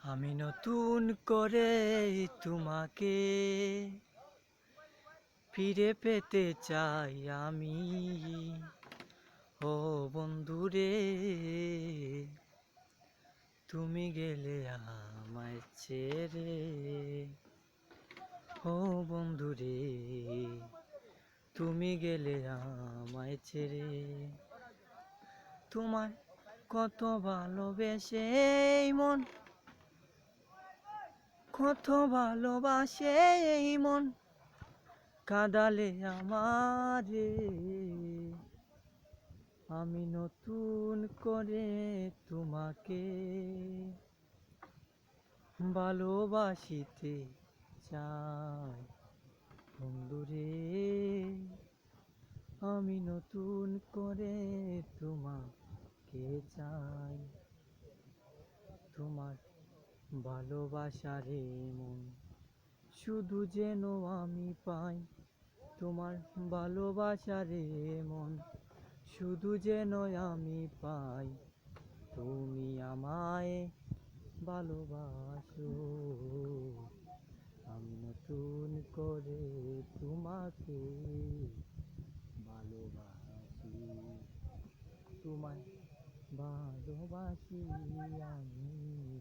আমি নতুন করে তোমাকে ফিরে পেতে চাই আমি। ও বন্ধুরে, তুমি গেলে আমায় ছেড়ে। ও বন্ধুরে, তুমি গেলে আমায় ছেড়ে। তোমায় কত ভালোবেসে এই মন, কত ভালোবাসে এই মন, কাঁদালে আমারে। আমি নতুন করে তোমাকে ভালোবাসিতে চাই বন্ধুরে। আমি নতুন করে তোমাকে চাই। তোমার ভালোবাসারে মন শুধু যেন আমি পাই। তোমার ভালোবাসারে মন শুধু যেন আমি পাই। তুমি আমায় ভালোবাসো, আমি নতুন করে তোমাকে ভালোবাসি। তোমায় ভালোবাসি আমি